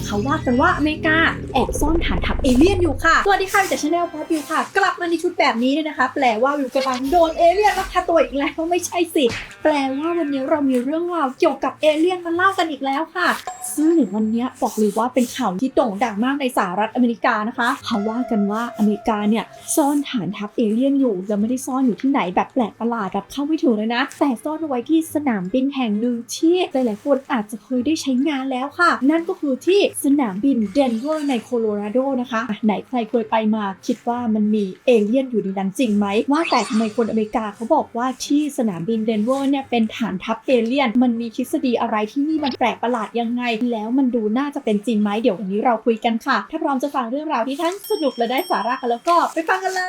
เขาว่ากันว่าอเมริกาแอบซ่อนฐานทัพเอเลี่ยนอยู่ค่ะสวัสดีค่ะจากชาแนลพอดวิวค่ะกลับมาในชุดแบบนี้เนี่ยนะคะแปลว่าวิวกำลังโดนเอเลี่ยนลักพาตัวอีกแล้วไม่ใช่สิแปลว่าวันนี้เรามีเรื่องราวเกี่ยวกับเอเลี่ยนมาเล่ากันอีกแล้วค่ะซึ่งวันนี้บอกเลยว่าเป็นข่าวที่โด่งดังมากในสหรัฐอเมริกานะคะเขาว่ากันว่าอเมริกาเนี่ยซ่อนฐานทัพเอเลี่ยนอยู่แล้วไม่ได้ซ่อนอยู่ที่ไหนแบบแปลกประหลาดแบบเข้าไม่ถึงเลยนะแต่ซ่อนเอาไว้ที่สนามบินแห่งหนึ่งที่หลายๆคนอาจจะเคยได้ใช้งานแล้วค่ะนั่นก็คือที่สนามบินเดนเวอร์ในโคโลราโดนะคะไหนใครเคยไปมาคิดว่ามันมีเอเลี่ยนอยู่ในนั้นจริงไหมว่าแต่ทำไมคนอเมริกาเขาบอกว่าที่สนามบินเดนเวอร์เนี่ยเป็นฐานทัพเอเลี่ยนมันมีทฤษฎีอะไรที่นี่มันแปลกประหลาดยังไงแล้วมันดูน่าจะเป็นจริงไหมเดี๋ยววันนี้เราคุยกันค่ะถ้าพร้อมจะฟังเรื่องราวที่ทั้งสนุกและได้สาระกันแล้วก็ไปฟังกันเล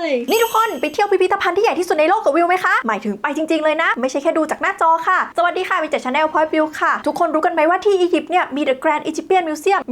ยนี่ทุกคนไปเที่ยวพิพิธภัณฑ์ที่ใหญ่ที่สุดในโลกกับวิวไหมคะหมายถึงไปจริงๆเลยนะไม่ใช่แค่ดูจากหน้าจอค่ะสวัสดีค่ะวิวจากชาแนลพอยต์วิวค่ะทุกคนรู้กันไหมว่าที่อียิปต์เนี่ยมี The Grand Egyptian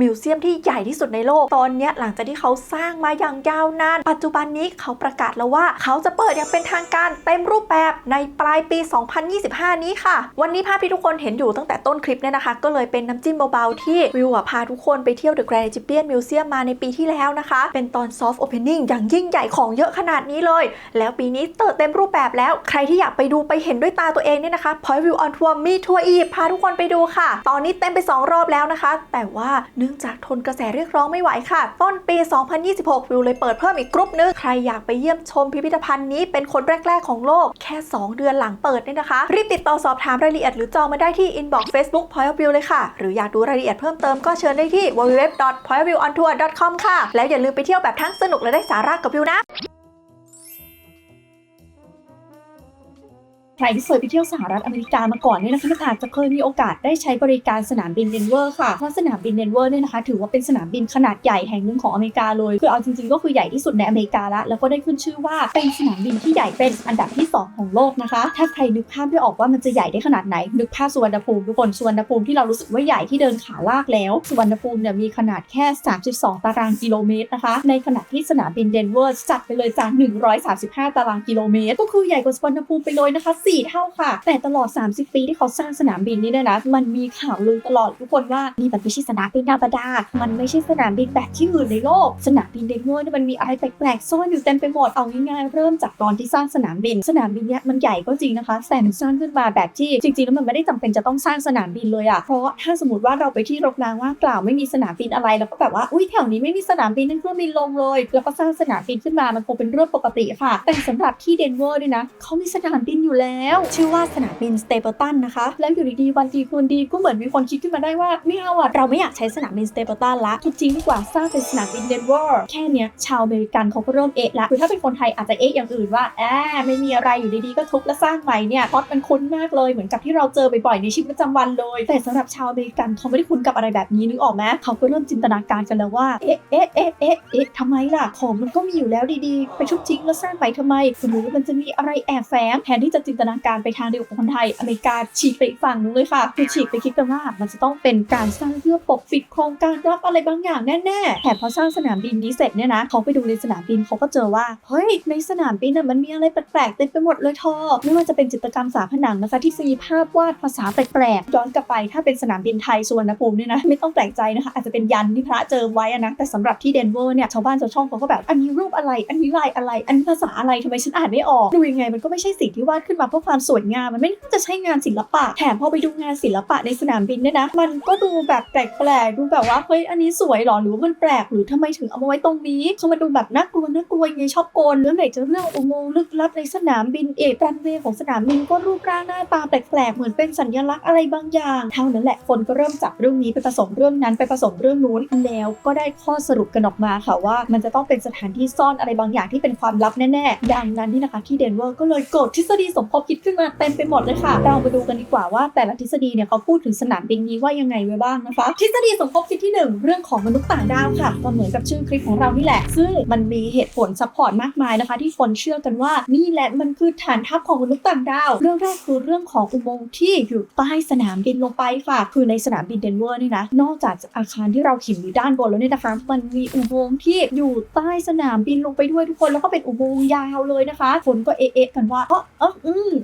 Museum ที่ใหญ่ที่สุดในโลกตอนนี้หลังจากที่เขาสร้างมาอย่างยาวนานปัจจุบันนี้เขาประกาศแล้วว่าเขาจะเปิดอย่างเป็นทางการเต็มรูปแบบในปลายปี 2025 นี้ค่ะวันนี้ภาพที่ทุกคนเห็นอยู่ตั้งแต่ต้นคลิปเนี่ยนะคะก็เลยเป็นน้ำจิ้มเบาๆที่วิวพาทุกคนไปเที่ยว The Grand Egyptian Museum มาในปีที่แล้วนะคะเป็นตอน Soft Opening อย่างยิ่งใหญ่ของเยอะขนาดนี้เลยแล้วปีนี้เติมเต็มรูปแบบแล้วใครที่อยากไปดูไปเห็นด้วยตาตัวเองเนี่ยนะคะ Point View on Tour มีทัวร์อียิปต์พาทุกคนไปดูค่ะตอนนี้เต็มไป2รอบแล้วนะคะแต่ว่าเนื่องจากทนกระแสเรียกร้องไม่ไหวค่ะต้นปี 2026 วิวเลยเปิดเพิ่มอีกกรุ๊ปนึงใครอยากไปเยี่ยมชมพิพิธภัณฑ์นี้เป็นคนแรกๆของโลกแค่2เดือนหลังเปิดเนี่ยนะคะรีบติดต่อสอบถามรายละเอียดหรือจองมาได้ที่ inbox Facebook Point of View เลยค่ะหรืออยากดูรายละเอียดเพิ่มเติมก็เชิญได้ที่ www.pointofviewontour.com ค่ะแล้วอย่าลืมไปเที่ยวแบบทั้งสนุกและได้สาระกับวิวนะใครที่เคยไปเที่ยวสหรัฐอเมริกามาก่อนเนี่ยนะคะอาจจะเคยมีโอกาสได้ใช้บริการสนามบินเดนเวอร์ค่ะเพราะสนามบินเดนเวอร์เนี่ยนะคะถือว่าเป็นสนามบินขนาดใหญ่แห่งหนึ่งของอเมริกาเลยคือเอาจริงๆก็คือใหญ่ที่สุดในอเมริกาแล้วก็ได้ขึ้นชื่อว่าเป็นสนามบินที่ใหญ่เป็นอันดับที่2ของโลกนะคะถ้าใครนึกภาพไม่ออกว่ามันจะใหญ่ได้ขนาดไหนนึกภาพสุวรรณภูมิทุกคนสุวรรณภูมิที่เรารู้สึกว่าใหญ่ที่เดินขาลากแล้วสุวรรณภูมิเนี่ยมีขนาดแค่32ตารางกิโลเมตรนะคะในขณะที่สนามบินเดนเวอร์จัดไปเลยจาก135ตารางกิโลเมตรก็คือใหญ่กว่าสุวรรณภูมิไปเลยนะคะ4เท่าค่ะแต่ตลอด30ปีที่เขาสร้างสนามบินนี้เนี่ยนะมันมีข่าวลือตลอดทุกคนว่านี่มันไม่ใช่สนามบินธรรมดามันไม่ใช่สนามบินแบบที่อื่นในโลกสนามบินเดนเวอร์เนี่ยมันมีอะไรแปลกๆซ่อนอยู่เต็มไปหมดเอาง่ายๆเริ่มจากตอนที่สร้างสนามบินเนี่ยมันใหญ่ก็จริงนะคะแต่มันสร้างขึ้นมาแบบที่จริงๆแล้วมันไม่ได้จำเป็นจะต้องสร้างสนามบินเลยอะเพราะถ้าสมมติว่าเราไปที่รกร้างว่างเปล่าไม่มีสนามบินอะไรแล้วก็แบบว่าอุ้ยแถวนี้ไม่มีสนามบินนั่นเครื่องบินลงเลยแล้วก็สร้างสนามบินขึ้นมามันคงเป็นเรื่องปกติค่ะแต่สำหรับที่เดนเวอร์เนี่ยนะเขามีสนามบินอยู่แล้วชื่อว่าสนามบินสเตเปิลตันนะคะแล้วอยู่ดีๆวันดีคืนดีก็เหมือนมีคนคิดขึ้นมาได้ว่าไม่เอาอะเราไม่อยากใช้สนามบินสเตเปิลตันละทุกจริงดีกว่าสร้างเป็นสนามบินเดนเวอร์แค่เนี้ยชาวอเมริกันเขาก็เริ่มเอะละคือถ้าเป็นคนไทยอาจจะเอะอย่างอื่นว่าไม่มีอะไรอยู่ดีๆก็ทุบและสร้างใหม่เนี่ยพล็อตมันคุ้นมากเลยเหมือนกับที่เราเจอบ่อยๆในชีวิตประจำวันเลยแต่สำหรับชาวอเมริกันเขาไม่ได้คุ้นกับอะไรแบบนี้นึกออกไหมเขาก็เริ่มจินตนาการกันแล้วว่าทำไมล่ะของมันก็มีอยู่แล้วดีๆไปทุบทิ้งแล้วสร้างใหม่ทำไมสมมติว่ามันจะมีอะไรแอบแฝงแทนที่จะจินตนาการไปทางเดียวกับคนไทยอเมริกาฉีกไปอีกฝั่งนึงเลยค่ะคือฉีกไปคิดกันว่ามันจะต้องเป็นการสร้างเพื่อปกปิดโครงการลับอะไรบางอย่างแน่ๆแต่พอสร้างสนามบินนี้เสร็จเนี่ยนะเขาไปดูในสนามบินเขาก็เจอว่าเฮ้ยในสนามบินน่ะมันมีอะไรแปลกๆเต็มไปหมดเลยทอไม่ว่าจะเป็นจิตรกรรมฝาผนังนะคะที่มีภาพวาดภาษาแปลกๆย้อนกลับไปถ้าเป็นสนามบินไทยสุวรรณภูมิเนี่ยนะไม่ต้องแปลกใจนะคะอาจจะเป็นยันที่พระเจอไว้นะแต่สำหรับที่เดนเวอร์เนี่ยชาวบ้านชาวช่องเขาก็แบบอันนี้รูปอะไรอันนี้ลายอะไรอันนี้ภาษาอะไรทำไมฉันอ่านไม่ออกดูยังไงมันก็ไม่ใช่สิ่งที่วาดขึ้นมาเพื่อความสวยงามมันไม่น่าจะใช่งานศิลปะแถมพอไปดูงานศิลปะในสนามบินเนี่ยนะมันก็ดูแบบแปลกๆดูแบบว่าเฮ้ยอันนี้สวยหรอหรือว่ามันแปลกหรือทำไมถึงเอามาไว้ตรงนี้เขามาดูแบบน่ากลัวยังไงชอบโกนเรื่องไหนจะเรื่องอุโมงค์ลึกลับในสนามบินรันเวย์ของสนามบินก็รูปร่างหน้าตาแปลกๆเหมือนเป็นสัญลักษณ์อะไรบางอย่างเท่านั้นแหละคนก็เริ่มจับเรื่องนี้ไปผสมเรื่องนั้นไปผสมเรื่องนู้นแล้วก็ได้ข้อสรุปกันออกมาค่ะว่ามันจะต้องเป็นสถานที่ซ่อนอะไรบางอย่างที่เป็นความลับแน่ๆดังนั้นนี่นะคะที่เดนเวอร์ก็เลยเกิดทฤษฎีสมคบคิดขึ้นมาเต็มไปหมดเลยค่ะเรามาดูกันดีกว่าว่าแต่ละทฤษฎีเนี่ยเขาพูดถึงสนามบินนี้ว่ายังไงไว้บ้างนะคะทฤษฎีสมคบคิดที่1เรื่องของมนุษย์ต่างดาวค่ะก็เหมือนกับชื่อคลิปของเรานี่แหละซึ่งมันมีเหตุผลซัพพอร์ตมากมายนะคะที่คนเชื่อกันว่านี่แหละมันคือฐานทัพของมนุษย์ต่างดาวเรื่องแรกคือเรื่องของอุโมงค์ที่อยู่ใต้สนามบินลงไปค่ะคือในสนามบินเดนเวอร์นี่นะนอกจากอาคารที่เราเห็นอยู่ด้านบนแล้วเนี่ยนะคะมันมีอุโมงค์ที่อยู่ใต้สนามบินลงไปด้วยทุกคนแล้วก็เป็นอุโมงค์ยาวเลยนะคะคนก็เอะกันว่า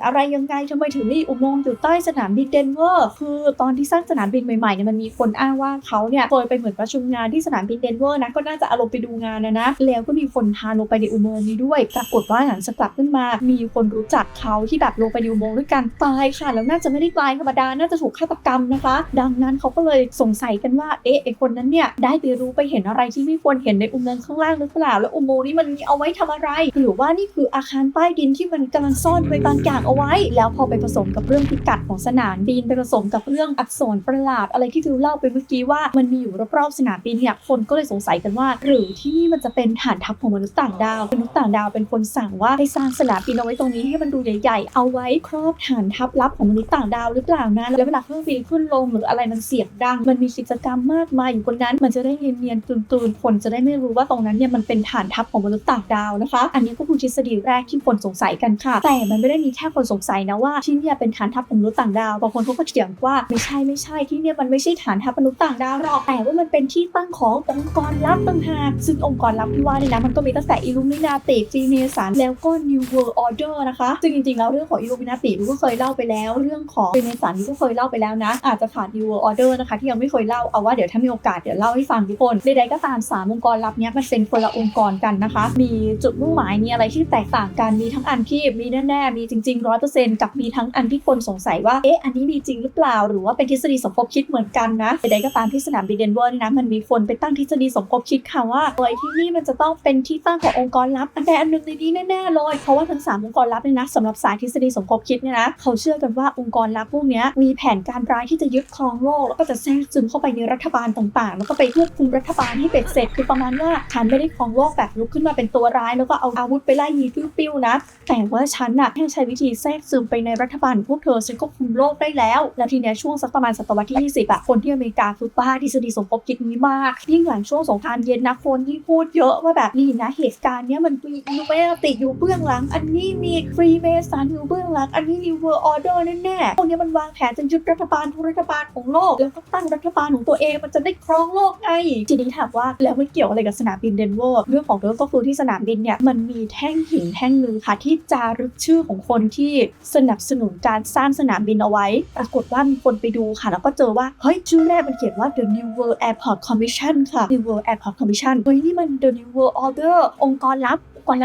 อะไรยังไงทำไมถึงมีอุโมงค์อยู่ใต้สนามบินเดนเวอร์คือตอนที่สร้างสนามบินใหม่ๆเนี่ยมันมีคนอ้างว่าเขาเนี่ยเคยไปเหมือนประชุมงานที่สนามบินเดนเวอร์นะก็น่าจะอารมณ์ไปดูงานนะแล้วก็มีคนพาลงไปในอุโมงค์นี้ด้วยปรากฏว่าหลังจากกลับขึ้นมามีคนรู้จักเขาที่แบบลงไปในอุโมงค์ด้วยกันตายค่ะแล้วน่าจะไม่ได้ตายธรรมดาน่าจะถูกฆาตกรรมนะคะดังนั้นเขาก็เลยสงสัยกันว่าไอ้คนนั้นเนี่ยได้ไปรู้ไปเห็นอะไรที่ไม่ควรเห็นในอุโมงค์ข้างล่างหรือเปล่าแล้วอุโมงค์นี้มันมีเอาไว้ทำอะไรหรือว่านี่คืออาคารใต้ดินที่มันกำลังซ่อนไว้บางอย่างเอาไว้แล้วพอไปผสมกับเรื่องพิกัดของสนามบินไปผสมกับเรื่องอักษรประหลาดอะไรที่เล่าไปเมื่อกี้ว่ามันมีอยู่รอบๆสนามบินเนี่ยคนก็เลยสงสัยกันว่าหรือที่นี่มันจะเป็นฐานทัพของมนุษย์ต่างดาวมนุษย์ต่างดาวเป็นคนสั่งว่าให้สร้างสนามบินเอาไว้ตรงนี้ให้มันดูใหญ่ๆเอาไว้ครอบฐานทัพลับของมนุษย์ต่างดาวหรือเปล่านะแล้วเวลาเครื่องบินขึ้นลงหรืออะไรมันเสียงดังมันมีกิจกรรมมากมายอยู่บนนั้นมันจะได้เนียนๆตื่นๆคนจะได้ไม่รู้ว่าตรงนั้นเนี่ยมันเป็นฐานทัพของมนุษย์ต่างดาวนะคะอันนี้ก็คือทฤษฎีแรกที่คนสงสัยกันค่ะแต่มันไม่ได้มีแค่คนสงสัยนะว่าที่เนี่ยเป็นฐานทัพของมนุษย์ต่างดาวบางคนเขาก็เถียงว่าไม่ใช่ที่เนี่ยมันไม่ใช่ฐานทัพมนุษย์ต่างดาวหรอกแต่ว่ามันเป็นที่ตั้งขององค์กรลับต่างหากซึ่งองค์กรลับที่ว่านี่นะมันก็มีตั้งแต่ Illuminati ฟรีเมสันแล้วก็ New World Order นะคะซึ่งจริงๆแล้วเรื่องของ Illuminati มันก็เคยเล่าไปแล้วเรื่องของฟรีเมสันนี่ก็เคยเล่าไปแล้วนะอาจจะขาด New World Order นะคะที่ยังไม่เคยเล่าเอาว่าเดี๋ยวถ้ามีโอกาสเดี๋ยวเล่าให้ฟังทุกคนใดๆก็ตาม3องค์กรลับเนี้ยมันเป็นคนละองค์กรกันนะคะมีจุดมุ่งหมายมีอะไรที่แตกต่างกันมีทั้งอันที่มีแน่ๆมีจริงๆ 100% กับมีทั้งอันที่คนสงสัยว่าอันนี้มีจริงหรือเปล่าหรือว่าเป็นทฤษฎีสมคบคิดเหมือนกันนะใดๆก็ตามที่สนามบินเดนเวอร์นี่นะมันมีคนไปตั้งทฤษฎีสมคบคิดค่ะว่าที่นี่มันจะต้องเป็นที่ตั้งขององค์กรลับอันใดอันหนึ่งในนี้แน่ๆเลยเพราะว่าทั้ง3องค์กรลับเนี่ยนะสำหรับสายทฤษฎีสมคบคิดเนี่ยนะเขาเชื่อกันว่าองค์กรลับพวกนี้มีแผนการร้ายที่จะยึดครองโลกแล้วก็จะแทรกซึมเข้าไปในรัฐบาลต่างๆแล้วก็ไปควบคุมรัฐบาลให้เป็ดเสร็จคือประมาณว่าฉันไม่ได้ครองโลกแบบลุกขึ้นมาเป็นตัวร้ายแล้วก็เอาอาวุธไปไล่ยิงปิ้วๆนะแต่ว่าฉันน่ะแค่ใช้วิธีแทรกซึมไปในรัฐบาลพวกเธอฉันก็คุมโลกได้แล้วทีเนี้ยช่วงสักประมาณศตวรรษที่20คนที่อเมริกาคือบ้าทฤษฎีสมคบคิดนี้มากยิ่งหลังช่วงสงครามเย็นนะคนที่พูดเยอะว่าแบบนี่นะเหตุการณ์เนี้ยมันมีIlluminatiอยู่เบื้องหลังอันนี้มีฟรีเมสันอยู่เบื้องหลังอันนี้New World Order แน่ๆพวกนี้มันวางแผนจะยึดรัฐบาลทุกรัฐบาลของโลกแล้วก็ตั้งรัฐบาลของตัวเองมันจะได้ครองโลกไงทีนี้ถามว่าแล้วมันเกี่ยวอะไรกับสนามบินเดนเวอร์เรื่องของเรื่องก็คือที่สนามบินเนี่ยมันมีแท่งหินแท่งนึงค่ะที่จารึกชื่อของคนที่สนับสนุนการสร้างสนามบินเอาไว้ปรากฏว่ามีคนไปดูค่ะแล้วก็เจอว่าเฮ้ยชื่อแรกมันเขียนว่า The New World Airport Commission ค่ะ New World Airport Commission เฮ้ยนี่มัน The New World Order องค์กรลั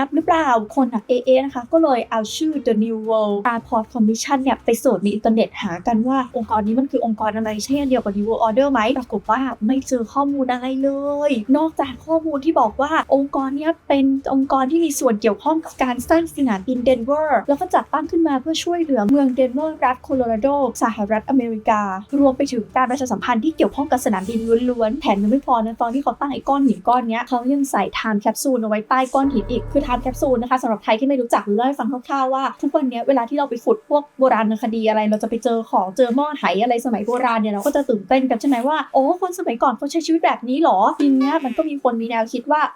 บหรือเปล่าคนนะคะก็เลยเอาชื่อ The New World Airport Commission เนี่ยไปเสิร์ชในอินเทอร์เน็ตหากันว่าองค์กรนี้มันคือองค์กรอะไรใช่อันเดียวกับ New World Order ไหมปรากฏว่าไม่เจอข้อมูลอะไรเลยนอกจากข้อมูลที่บอกว่าองค์กรนี้เป็นองค์กรที่มีส่วนเกี่ยวข้องกับการสร้างสนามบินเดนเวอร์แล้วก็จัดตั้งขึ้นมาเพื่อช่วยเหลือเมืองเดนเวอร์รัฐโคโลราโดสหรัฐอเมริการวมไปถึงการประชาสัมพันธ์ที่เกี่ยวข้องกับสนามบินล้วนๆแถมยังไม่พอนะตอนที่เขาตั้งไอ้ก้อนหินก้อนนี้เขายังใส่ไทม์แคปซูลเอาไว้ใต้ก้อนหินอีกคือไทม์แคปซูลสำหรับใครที่ไม่รู้จักหรือเล่าให้ฟังคร่าวๆว่าทุกวันนี้เวลาที่เราไปขุดพวกโบราณคดีอะไรเราจะไปเจอของเจอหม้อไหอะไรสมัยโบราณเนี่ยเราก็จะตื่นเต้นกันใช่ไหมว่าโอ้คนสมัยก่อนเขาใช้ชีวิตแบบนี้หรอทีเนี้ยมันก็มีคนมีแนวคิดว่า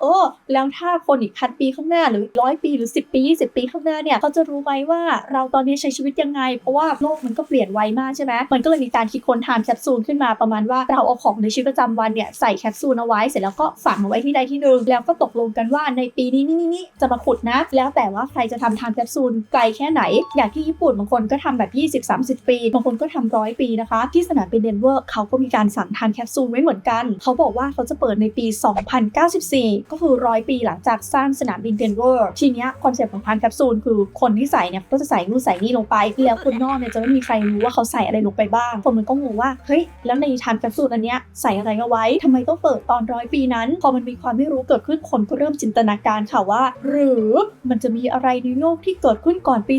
แล้วถ้าคนอีก1,000 ปีข้างหน้าหรือ100 ปีหรือ10 ปี20 ปีข้างหน้าเนี่ยเขาจะรู้ไหมว่าเราตอนนี้ใช้ชีวิตยังไงเพราะว่าโลกมันก็เปลี่ยนไวมากใช่ไหมมันก็เลยมีการคิดค้นไทม์แคปซูลขึ้นมาประมาณว่าเราเอาของในชีวิตประจำวันเนี่ยใส่แคปซูลเอาไว้เสร็จแล้วก็ฝังเอาไว้ที่ใดที่หนึ่งแล้วก็ตกลงกันว่าในปีนี้นี่จะมาขุดนะแล้วแต่ว่าใครจะทำไทม์แคปซูลไกลแค่ไหนอย่างที่ญี่ปุ่นบางคนก็ทำแบบ 20-30 ปีบางคนก็ทำ100 ปีนะคะที่สนามบินเดนเวอร์เขาก็มีการสั่งไทม์แคปซูลไว้เหมือนกันเขาบอกว่าเขาจะเปิดในปี 2094 ก็คือ100 ปีหลังจากสร้างสนามบินเดนเวอร์ทีเนี้ยคอนเซ็ปต์ของไทม์แคปซูลคือคนที่ใส่เนี่ยก็จะใส่นู่นใส่นี่ลงไปแล้วคนนอกเนี่ยจะไม่มีใครรู้ว่าเขาใส่อะไรลงไปบ้างคนมันก็งงว่าเฮ้ยแล้วในไทม์แคปซูลอันเนี้ยใส่อะไรเอาไว้ทำไมต้องเปิดตอน100 ปีนั้นพอมันมีความไม่รู้เกิดขึ้นคนก็เริ่มจินตนาการค่ะว่าหรือมันจะมีอะไรในโลกที่เกิดขึ้นก่อนปี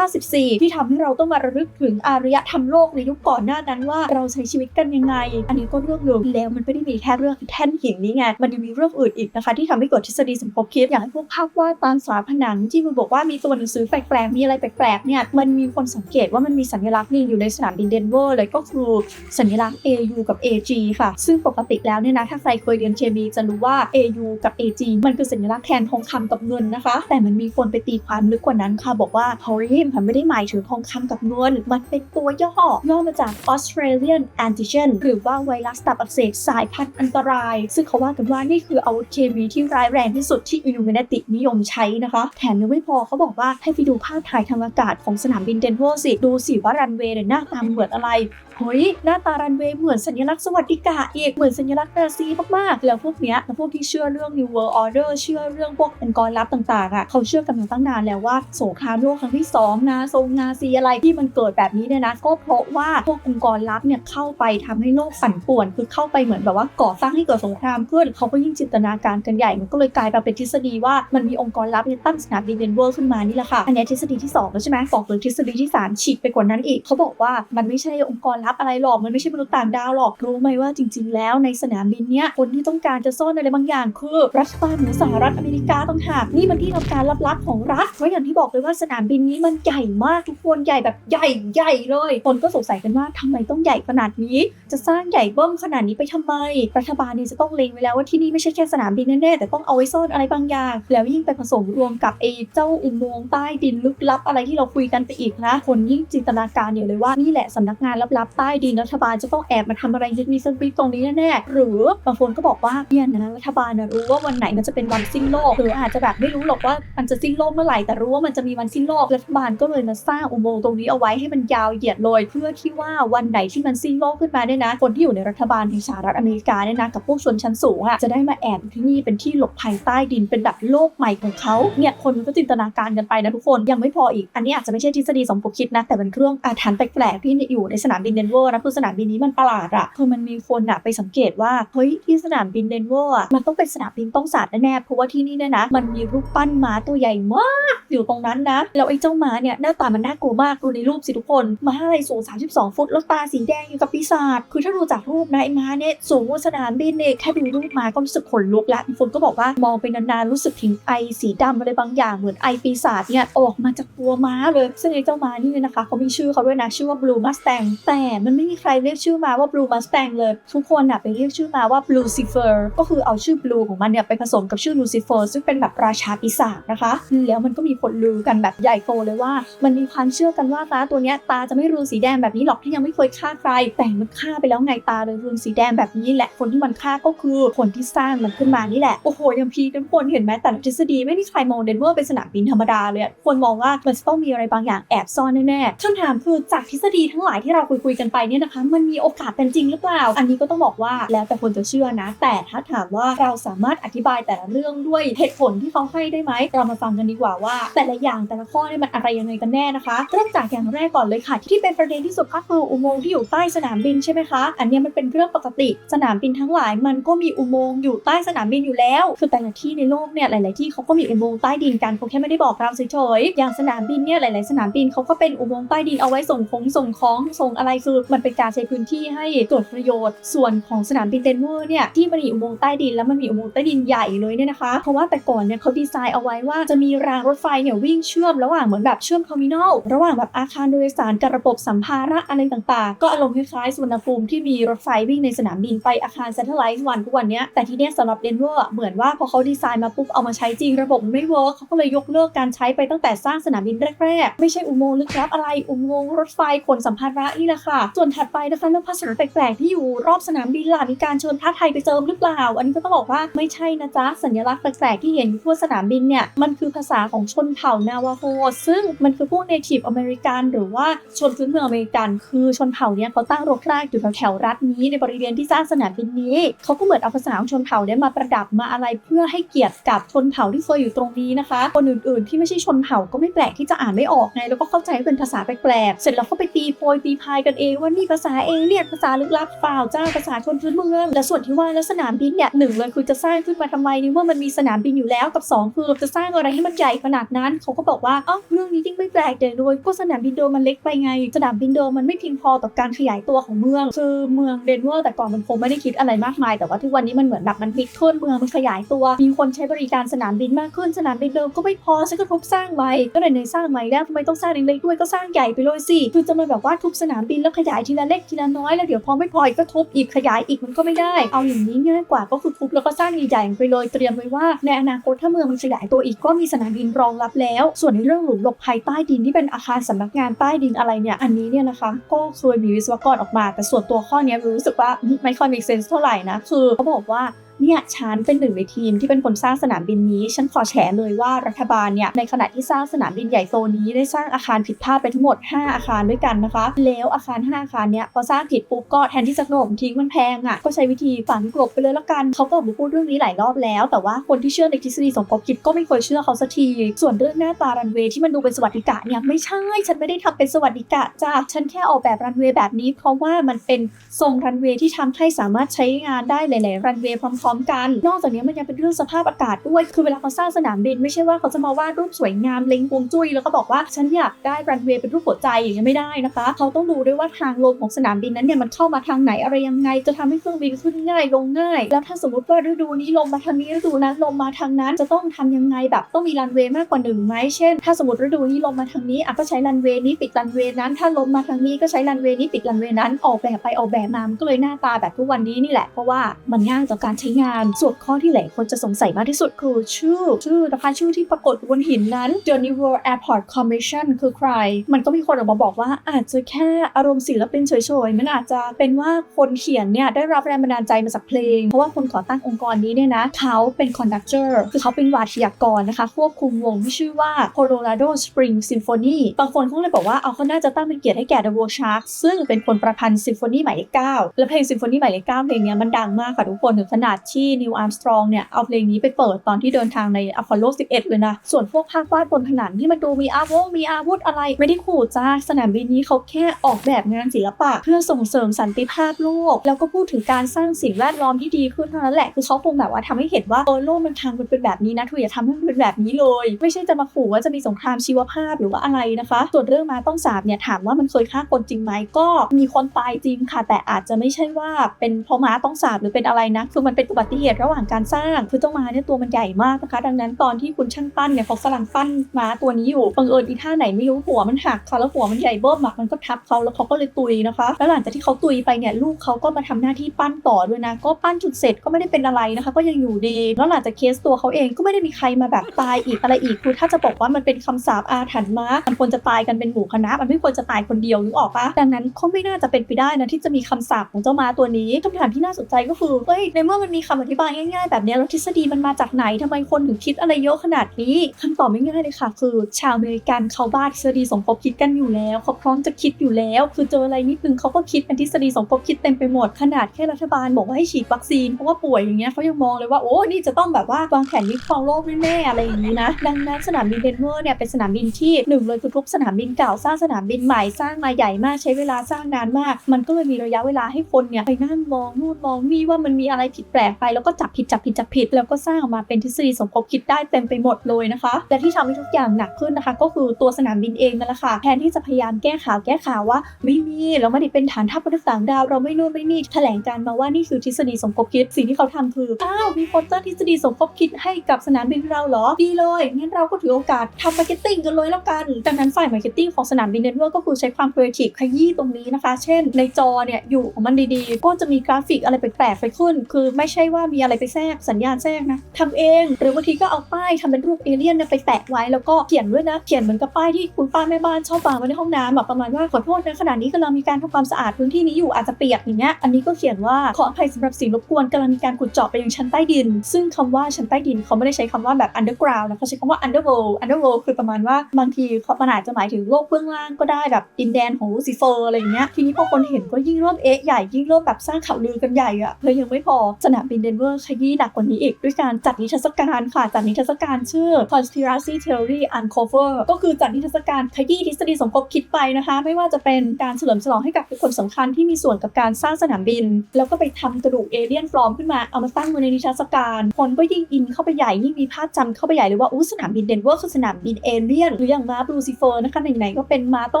2094 ที่ทำให้เราต้องมาระลึกถึงอารยธรรมโลกในยุคก่อนหน้านั้นว่าเราใช้ชีวิตกันยังไงอันนี้ก็เรื่องหนึ่งแล้วมันไม่ได้มีแค่เรื่องแท่นหินนี้ไงมันยังมีเรื่องอื่นอีกนะคะที่ทำให้เกิดทฤษฎีสมคบคิดอย่างพวกภาพวาดตามฝาผนังที่มันบอกว่ามีตัวหนังสือแปลกๆมีอะไรแปลกๆเนี่ยมันมีคนสังเกตว่ามันมีสัญลักษณ์นี่อยู่ในสนามบินเดนเวอร์เลยก็คือสัญลักษณ์ AU กับ AG ค่ะซึ่งปกติแล้วเนี่ยนะถ้าใครเคยเรียนเคมีจะรู้ว่า AU กับ AG มันคือสัญลักษณ์แทนทองคำ ำกับเงินนะคะแต่มันมีคนไปตีความลึกกว่านั้นค่ะบอกว่าเฮ้ยมันไม่ได้หมายถึงทองคำกับเงินมันเป็นตัวย่อมาจาก Australian Antigen หรือว่าไวรัสตับอักเสบสายพันธุ์อันตรายซึ่งเขาว่ากันว่านี่คืออาวุธเคมีที่ร้ายแรงที่สุดที่ Illuminati นิยมใช้นะคะแถมยังไม่พอเขาบอกว่าให้ไปดูภาพถ่ายทางอากาศของสนามบินเดนเวอร์สิดูสิว่ารันเวย์หน้าตาเหมือนอะไรเฮ้ยหน้าตารันเวย์เหมือนสัญลักษณ์สวัสดิการอีกเหมือนสัญลักษณ์นาซีมากๆแล้วพวกเนี้ยพวกที่เชื่อเรื่อง New World Order เชื่อเรื่องพวกองค์กรลับต่างๆเขาเชื่อกันมาตั้งนานแล้วว่าสงครามโลกครั้งที่2นะทรงนาซีอะไรที่มันเกิดแบบนี้เนี่ยนะก็เพราะว่าพวกองค์กรลับเนี่ยเข้าไปทำให้โลกปั่นป่วนคือเข้าไปเหมือนแบบว่าก่อสร้างให้เกิดสงครามขึ้นเขาก็ยิ่งจินตนาการกันใหญ่มันก็เลยกลายเป็นทฤษฎีว่ามันมีองค์กรลับเนี่ยตั้งสนามบินเดนเวอร์ขึ้นมานี่แหละค่ะอันนี้ทฤษฎีที่2แล้วใช่ไหมบอกเลยทฤษฎีที่3ฉีกไปกว่านั้นอีกเขาบอกว่ามันไม่ใช่องค์กรลับอะไรหรอกมันไม่ใช่มนุษย์ต่างดาวหรอกรู้ไหมว่าจริงๆแล้วในสนามบินเนี้ยคนที่ต้องการจะซ่อนอะไรบางอย่างคือรัฐบาลของสหรัฐอเมริกาต่างหากนี่มันที่ทำการลับๆของรัฐเพราะอย่างที่บอกเลยว่าสนามบินนี้มันใหญ่มากทุกคนใหญ่แบบใหญ่เลยคนก็สงสัยกันว่าทำไมต้องใหญ่ขนาดนี้จะสร้างใหญ่เบิ้มขนาดนี้ไปทำไมรัฐบาลเนี่ยจะต้องเล็งไว้แล้วว่าที่นี่ไม่ใช่แค่สนามบินแน่ๆแต่ต้องเอาไว้ซ่อนอะไรบางอย่างแล้วยิ่งไปผสมรวมกับเจ้าอุโมงค์ใต้ดินลึกลับอะไรที่เราคุยกันไปอีกนะคนยิ่งจินตนาการเนี่ยเลยว่านี่แหละสำนักงานลับๆใต้ดินรัฐบาลจะต้องแอบมาทำอะไรมีสปิริตตรงนี้แน่ๆหรือบางคนก็บอกว่าเนี่ยนะรัฐบาลรู้ว่าวันไหนมันจะเป็นวันสิ้นโลกหรืออาจจะแบบไม่รู้หรอกว่ามันจะสิ้นโลกเมื่อไหร่แต่รู้ว่ามันจะมีวันสิ้นโลกรัฐบาลก็เลยมาสร้างอุโมงค์ตรงนี้เอาไว้ให้มันยาวเหยียดเลยเพื่อที่ว่าวันไหนที่มันสิ้นโลกขึ้นมาเนี่ยนะคนที่อยู่ในรัฐบาลในสหรัฐอเมริกาเนี่ยนะกับพวกชนชั้นสูงจะได้มาแอบที่นี่เป็นที่หลบภัยใต้ดินเป็นแบบโลกใหม่ของเขาเนี่ยคนก็จินตนาการกันไปนะทุกคนยังไม่พออีกอันนี้อาจจะไม่ใช่ทฤษฎีสมคบคิดนะแต่เป็นเครื่องอาถรรพ์แปลกๆที่อยู่ในสนามบินเดนเวอร์นะคือสนามบินนี้มันประหลาดคือมันมีคนไปสังเกตว่าเฮ้ยที่สนามบินเดนเวอร์มันต้องเป็นสนามบินต้องสาดแน่ๆเพราะว่าที่นี่เนี่ยนะมันมีรูปปั้นม้าตัวใหญ่มากอยู่ตรงนั้นนะแล้วไอ้เจ้าม้าเนี่ยหน้าตามันน่ากลัวมากดูในรูปสิทุกคนม้าอะไรสูง32 ฟุตแล้วตาสีแดงอยู่กับปีศาจคือถ้าดูจากรูปนะไอ้ม้าเนี่ยสูงกว่าสนามบินเนี่ยแค่ดูรูปม้าก็รู้สึกขนลุกแล้วมีคนก็บอกว่ามองไปนานๆรู้สึกถึงไอสีดำอะไรบางอย่างเหมือนไอปีศาจเนี่ยออกมาจากตัวม้าเลยซึ่งไอ้เจ้าม้านี่นะคะเขามีชื่อเขาด้วยนะชื่อว่า Blue Mustang แต่มันไม่มีใครเรียกชื่อม้าว่า Blue Mustang เลยทุกคนไปเรียกชื่อม้าว่า Lucifer ก็คือเอาชื่อ Blue ของมันเนี่ยไปผสมกับชื่อ Lucifer ซึ่งเป็นแบบราชาปีศาจนะคะแล้วมันก็มีคนลือกันแบบใหญ่โตเลยว่ามันมีความเชื่อกันว่าม้าตัวเนี้ยตาจะไม่รูสีแดงแบบนี้หรอกที่ยังไม่เคยฆ่าใครแต่มันฆ่าไปแล้วไงตาเลยรูสีแดงแบบนี้แหละคนที่มันฆ่าก็คือคนที่สร้างมันขึ้นมานี่แหละโอ้โหยังพีกันคนเห็นไหมแต่ทฤษฎีไม่มีใครมองเดนเวอร์เป็นสนามบินธรรมดาเลยคนมองว่ามันจะต้องมีอะไรบางอย่างแอบซ่อนแน่ๆคำถามคือจากทฤษฎีทั้งหลายที่เราคุยกันไปเนี่ยนะคะมันมีโอกาสเป็นจริงหรือเปล่าอันนี้ก็ต้องบอกว่าแล้วแต่คนจะเชื่อนะแต่ถ้าถามว่าเราสามารถอธิบายแต่ละเรื่องด้วยเหตุผลที่เขาให้ได้ไหมเรามาฟังกันดีกว่าว่าแต่ละอย่างแต่ละข้อเนี่ยมันอะไรยังไงกันแน่นะคะเริ่มจากอย่างแรกก่อนเลยค่ะที่เป็นประเด็นที่สุดก็คืออุโมงค์ที่อยู่ใต้สนามบินใช่ไหมคะอันนี้มันเป็นเรื่องปกติสนามบินทั้งหลายมันก็มีอุโมงค์อยู่ใต้สนามบินอยู่แล้วคือแต่ละที่ในโลกเนี่ยหลายๆที่เขาก็มีอุโมงค์ใต้ดินกันเขาแค่ไม่ได้บอกเราเฉยๆอย่างสนามบินเนี่ยหลายๆสนามบินเขาก็เป็นอุโมงค์ใต้ดินเอาไว้ส่งของส่งอะไรคือมันเป็นการใช้พื้นที่ให้เกิดประโยชน์ส่วนของสนามบินเดนเวอร์เนี่ยที่มันมีอุโมงค์ใต้ดินแล้วมันมีอุโมงค์ใต้ดินใหญ่เลยเนี่ยนะคะเพราะว่าแต่ก่อนเนี่ยเขาดีไซน์เอาไว้ว่าจะมีรางรถไฟเนี่ยวิ่งเชื่อมระหว่างเหมือนแบบเชื่อมเทอร์มินอลระหว่างแบบอาคารโดยสารกับระบบสัมภาระอะไรต่างๆก็อารมณ์คล้ายๆสุวรรณภูมิที่มีรถไฟวิ่งในสนามบินไปอาคารเซ็นทรัลไลซ์วันทุกวันนี้แต่ทีเนี้ยสำหรับเดนเวอร์เหมือนว่าพอเขาดีไซน์มาปุ๊บเอามาใช้จริงระบบไม่เวิร์กเขาก็เลยยกเลิกการใช้ไปตั้งแต่สร้างสนามบินแรกๆไม่ใช่อุโมงค์ลึกลับอะไรอุโมงค์รถไฟขนสัมภาระนี่แหละค่ะส่วนถัดไปนะคะเรื่องภาษาแปลกๆที่อยู่รอบสนามบินล่ะมีการเชิญพระไทยไปเจิมหรือเปล่าอันนี้ก็ต้องบอกว่าไม่ใช่นะจ๊ะสัญลักษณ์แปลกๆที่เห็นอยู่ทั่วสนามบินเนี่ยมันคือภาษาของชนเผ่านาวาโฮซึ่งมันคือพวก Native American หรือว่าชนพื้นเมืองอเมริกันคือชนเผ่าเนี่ยเขาตั้งรกรากอยู่แถวๆรัฐนี้ในบริเวณที่สร้างสนามบินนี้เขาก็เหมือนเอาภาษาของชนเผ่าเนี่ยมาประดับมาอะไรเพื่อให้เกียรติกับชนเผ่าที่เคยอยู่ตรงนี้นะคะคนอื่นๆที่ไม่ใช่ชนเผ่าก็ไม่แปลกที่จะอ่านไม่ออกไงแล้วก็เข้าใจว่าเป็นภาษาแปลกๆเสร็จแล้วก็ไปตีโพยตีพายกันเองว่านี่ภาษาเอเลี่ยนภาษาลึกลับเปล่าจ้าภาษาชนพื้นเมืองและส่วนที่ว่าแล้วสนามบินเนี่ย1เลยคือจะสร้างขึ้นมาทำไมนี่ว่ามันมีสนามบินอยู่แล้วกับ2คือจะสร้างอะไรให้มันใหญ่ขนาดนั้นเขาก็บอกว่าเรื่องนี้จริงไม่แปลกเลยก็สนามบินเดิมมันเล็กไปไงสนามบินเดิมมันไม่เพียงพอต่อการขยายตัวของเมืองคือเมืองเดนเวอร์แต่ก่อนมันคงไม่ได้คิดอะไรมากมายแต่ว่าทุกวันนี้มันเหมือนแบบมันพลิกขึ้นเมืองมันขยายตัวมีคนใช้บริการสนามบินมากขึ้นสนามบินเดิมก็ไม่พอฉันก็ทุบสร้างใหม่ก็เลยในสร้างใหม่แล้วทำไมต้องสร้างเล็กๆด้วยก็สร้างใหญ่ไปเลยสิคือจะมาแบบว่าทุบสนามบินแล้ว ขยายทีละเล็กทีละน้อยแล้วเดี๋ยวพอไม่พอก็ทุบอีกขยายอีกมันก็ไม่ได้เอาอย่างนี้ง่ายกว่าก็คือทุบแล้วก็สร้างใหญ่ๆไปเลยเตรียมไว้ว่าในอนาคตถ้าเมืองมันขยายตัวอีกก็มีสนามบินรองรับแล้วส่วนในเรื่องหลุมหลบภัยใต้ดินที่เป็นอาคารสำนักงานใต้ดินอะไรเนี่ยอันนี้เนี่ยนะคะก็เคยมีวิศวกรออกมาแต่ส่วนตัวข้อนี้รู้สึกว่าไม่ค่อย make sense เท่าไหร่นะคือเขาบอกว่าเนี่ยฉันเป็นหนึ่งในทีมที่เป็นคนสร้างสนามบินนี้ฉันขอแฉเลยว่ารัฐบาลเนี่ยในขณะที่สร้างสนามบินใหญ่โตนี้ได้สร้างอาคารผิดพลาดไปทั้งหมด5อาคารด้วยกันนะคะแล้วอาคาร5อาคารเนี่ยพอสร้างผิดปุ๊บก็แทนที่จะถล่มทิ้งมันแพงอ่ะก็ใช้วิธีฝังกลบไปเลยละกันเขาก็พูดเรื่องนี้หลายรอบแล้วแต่ว่าคนที่เชื่อในทฤษฎีสมคบคิดก็ไม่เคยเชื่อเขาสักทีส่วนเรื่องหน้าตารันเวย์ที่มันดูเป็นสวัสดิกะเนี่ยไม่ใช่ฉันไม่ได้ทำเป็นสวัสดิกะจ้ะฉันแค่ออกแบบรันเวย์แบบนี้เพราะว่ามันเป็นทรงรันเวย์ที่ทำให้สามารถใช้งานได้หลายๆรันเวย์พร้อมๆกันนอกจากนี้มันยังเป็นเรื่องสภาพอากาศด้วยคือเวลาเขาสร้างสนามบินไม่ใช่ว่าเขาจะมาวาดรูปสวยงามเล็งฮวงจุ้ยแล้วก็บอกว่าฉันอยากได้รันเวย์เป็นรูปหัวใจอย่างนี้ไม่ได้นะคะเขาต้องดูด้วยว่าทางลมของสนามบินนั้นเนี่ยมันเข้ามาทางไหนอะไรยังไงจะทำให้เครื่องบินขึ้นง่ายลงง่ายแล้วถ้าสมมติว่าฤดูนี้ลมมาทางนี้ฤดูนั้นลมมาทางนั้นจะต้องทำยังไงแบบต้องมีรันเวย์มากกว่า1ไหมเช่นถ้าสมมติฤดูนี้ลมมาทางนี้ก็ใช้รันเวย์นี้ปิดรันเวย์นั้นถ้าลมมาทางนี้ก็ใช้รันเวย์นี้ปิดรันเวย์นั้นออกแบบไปออกแบบมามันก็เลยหน้าตาแบบทุกวันนี้นี่แหละเพราะว่ามันง่ายต่อการใช้งานส่วนข้อที่หลายคนจะสงสัยมากที่สุดคือชื่อนะคะชื่อที่ปรากฏบนหินนั้น The New World Airport Commission คือใครมันก็มีคนออกมาบอกว่าอาจจะแค่อารมณ์ศิลปินเฉยๆมันอาจจะเป็นว่าคนเขียนเนี่ยได้รับแรงบันดาลใจมาจากเพลงเพราะว่าคนก่อตั้งองค์กรนี้เนี่ยนะเขาเป็นคอนดักเตอร์คือเขาเป็นวาทยากรนะคะควบคุมวงที่ชื่อว่า Colorado Springs Symphony บางคนเขาเลยบอกว่าเขาน่าจะตั้งเป็นเกียรติให้แก่ The World Shark ซึ่งเป็นคนประพันธ์ซิมโฟนีหมายเลข9และเพลงซิมโฟนีหมายเลข9เพลงนี้มันดังมากค่ะทุกคนถึงขนาดที่นิวอาร์มสตรองเนี่ยเอาเพลงนี้ไปเปิดตอนที่เดินทางในอพอลโล 11เลยนะส่วนพวกภาพวาดบนผนังที่มันดูมีอาวุธอะไรไม่ได้ขู่จ้าสนามบินนี้เขาแค่ออกแบบงานศิลปะเพื่อส่งเสริมสันติภาพโลกแล้วก็พูดถึงการสร้างสิ่งแวดล้อมที่ดีขึ้นเท่านั้นแหละคือเขาคงแบบว่าทำให้เห็นว่าโลกมันทางมันเป็นแบบนี้นะเธออย่าทำให้มันเป็นแบบนี้เลยไม่ใช่จะมาขู่ว่าจะมีสงครามชีวภาพหรือว่าอะไรนะคะส่วนเรื่องม้าต้องสาบเนี่ยถามว่ามันเคยฆ่าคนจริงไหมก็มีคนตายจริงค่ะแต่อาจจะไม่ใช่ว่าเป็นเพราะม้าต้องสาบหรือเป็นอะไรนะคือมันเป็นอุบัติเหตุระหว่างการสร้างคือเจ้าม้าเนี่ยตัวมันใหญ่มากนะคะดังนั้นตอนที่คุณช่างปั้นเนี่ยเขากำลังปั้นม้าตัวนี้อยู่บังเอิญอีท่าไหนไม่รู้หัวมันหักค่ะแล้วหัวมันใหญ่เบิ้มมันก็ทับเขาแล้วเขาก็เลยตุยนะคะแล้วหลังจากที่เขาตุยไปเนี่ยลูกเขาก็มาทำหน้าที่ปั้นต่อด้วยนะก็ปั้นจนเสร็จก็ไม่ได้เป็นอะไรนะคะก็ยังอยู่ดีแล้วหลังจากเคสตัวเขาเองก็ไม่ได้มีใครมาแบบตายอีกอะไรอีกคือถ้าจะบอกว่ามันเป็นคำสาปอาถรรพ์ม้ามันควรจะตายกันเป็นหมู่คณะมันไม่ควรจะตายคนเดียวนึกออกปะดังนั้นเขาไม่น่าจะเป็นไปได้นะที่จะมีคำสาปของเจ้าม้าตัวนี้คำถามที่น่าสนใจก็คือเฮ้ยในเมื่อมันมีคำอธิบายง่ายๆแบบนี้แล้วทฤษฎีมันมาจากไหนทำไมคนถึงคิดอะไรเยอะขนาดนี้คำตอบไม่ง่ายเลยค่ะคือชาวอเมริกันเขาบ้าทฤษฎีสมคบคิดกันอยู่แล้วเขาพร้อมจะคิดอยู่แล้วคือเจออะไรนิดนึงเขาก็คิดเป็นทฤษฎีสมคบคิดเต็มไปหมดขนาดแค่รัฐบาลบอกว่าให้ฉีดวัคซีนเพราะว่าป่วยอย่างเงี้ยเขายังมองเลยว่าโอ้นี่จะต้องแบบว่าวางแผนยึดครองโลกแน่ๆอะไรอย่างนี้นะดังนั้นสนามบินเดนเวอร์เนี่ยเป็นสนามบินที่1เลยคือทุบสนามบินเก่าสร้างสนามบินใหม่สร้างมาใหญ่มากใช้เวลาสร้างนานมากมันก็เลยมีระยะเวลาให้คนเนี่ยไปนั่งมองนู่นมองนี่ว่ามันมีอะไรผิดแปลกไปแล้วก็จับผิดแล้วก็สร้างออกมาเป็นทฤษฎีสมคบคิดได้เต็มไปหมดเลยนะคะและที่ทำให้ทุกอย่างหนักขึ้นนะคะก็คือตัวสนามบินเองนั่นแหละค่ะแทนที่จะพยายามแก้ข่าวว่าไม่มีเราไม่ได้เป็นฐานทัพมนุษย์ต่างดาวเราไม่นู่นไม่นี่แถลงการมาว่านี่คือทฤษฎีสมคบคิดสิ่งที่เขาทำคือมีคนตั้งทฤษฎีสมคบคิดให้กับสนามบินเราเหรอดีเลยงั้นเราก็ถือโอกาสทำมาร์เก็ตติ้งกันเลยแล้วกันดังนั้นฝ่ายมาร์เก็ตติ้งของสนามบินเดนเวอร์ก็คือใช้ความครีเอทีฟขยี้ตรงนี้นะคะเช่นในจอเนี่ยอยู่ของมันดีๆก็จะมีกราฟิกอะไรแปลกๆไปขึ้นคือไม่ใช่ว่ามีอะไรไปแทรกสัญญาณแทรกนะทำเองหรือบางทีก็เอาป้ายทำเป็นรูปเอเลี่ยนไปแปะไว้แล้วก็เขียนด้วยนะเขียนเหมือนกับป้ายที่คุณป้าแม่บ้านชอบวางไว้ในห้องน้ำแบบประมาณว่าขอโทษนะขณะนี้กำลังมีการทำความสะอาดพื้นที่นี้อยู่อาจจะเปียกอย่างเงี้ยอันนี้ก็เขียนว่าขออภัยสำหรับสิ่งรบกวนกำลังมีการขุดเจาะไปยังชั้นใต้ดินซึ่งคำว่าชั้นใต้ดินเขาไม่ได้ใช้คำว่าแบบ underground นะเขาใช้คำว่า underworld คือประมาณว่าบางทีมันอาจจะหมายถึงโลกเบื้องล่างก็ได้แบบดินแดนของลูซิเฟอร์อะไรอย่างเงี้ยทีนี้พอคนเห็นก็ยิ่งเริ่มใหญ่ยิ่งเริ่มแบบสร้างข่าวลือกันใหญ่อะเลยยังไม่พอสนามบินเดนเวอร์ขยี้หนักกว่านี้อีกด้วยการจัดนิทรรศการค่ะจัดนิทรรศการชื่อ Conspiracy Theory Uncover ก็คือจัดนิทรรศการขยี้ทฤษฎีสมคบคิดไปนะคะไม่ว่าจะเป็นการเฉลิมฉลองให้กับบุคคลสำคัญที่มีส่วนกับการสร้างสนามบินแล้วก็ไปทำกระดูกเอเลี่ยนปลอมขึ้นมาเอามาตั้งไว้ในนิทรรศการคนก็ยิ่งอินเข้าไปใหญ่ยิ่งมีภาพจำเข้าไปใหญ่เลยว่าสนามบินเดนเวอร์คือสนามบินเอเลี่ยนหรืออย่างม้าลูซิเฟอร์นะคะไหนๆก็เป็นม้าต้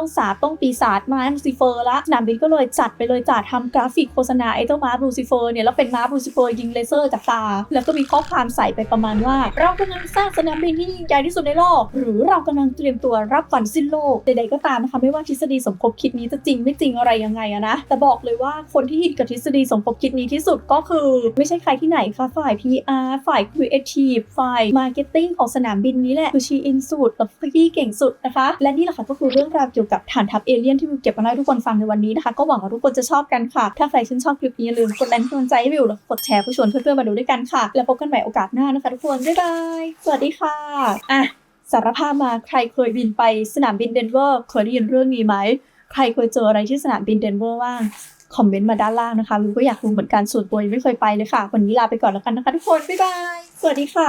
องสาบต้องปีศาจม้าลูซิเฟอร์ละสนามบินก็เลยจัดไปเลยจัดทำกราฟิกโฆษณาไอ้เจ้าม้าลูซิเฟอร์เนี่ยแล้วเป็นม้าลูซิเฟอร์ ยิงเลเซอร์จากตาแล้วก็มีข้อความใส่ไปประมาณว่าเรากำลังสร้างสนามบินที่ยิ่งใหญ่ที่สุดในโลกหรือเรากำลังเตรียมตัวรับวันสิ้นโลกใดๆก็ตามนะคะไม่ว่าทฤษฎีสมคบคิดนี้จะจริงไม่จริงอะไรยังไงอะนะแต่บอกเลยว่าคนที่ฮิตกับทฤษฎีสมคบคิดนี้ที่สุดก็คือไม่ใช่ใครที่ไหนค่ะฝ่าย PR ฝ่าย Creative ฝ่าย Marketing ของสนามบินนี้แหละคือชีอินสุดและพี่เก่งสุดนะคะและนี่แหละค่ะก็คือเรื่องราวเกี่ยวกับฐานทัพเอเลี่ยนที่วิวเก็บมาให้ทุกคนฟังในวันนี้นะคะก็หวังว่าทุกคนจะชอบกันค่ะถ้าใครชื่นชอบคลิปนี้อย่าลืมกดไลค์กำลังใจให้วิวแล้วกดแชร์เพื่อชวนเพื่อนๆมาดูด้วยกันค่ะแล้วพบกันใหม่โอกาสหน้านะคะทุกคนบ๊ายบายสวัสดีค่ะอ่ะสารภาพมาใครเคยบินไปสนามบินเดนเวอร์เคยได้ยินเรื่องนี้ไหมใครเคยเจออะไรที่สนามบินเดนเวอร์บ้างคอมเมนต์มาด้านล่างนะคะวิวก็อยากรู้เหมือนกันส่วนตัวยังไม่เคยไปเลยค่ะวันนี้ลาไปก่อนแล้วกันนะคะทุกคนบ๊ายบายสวัสดีค่ะ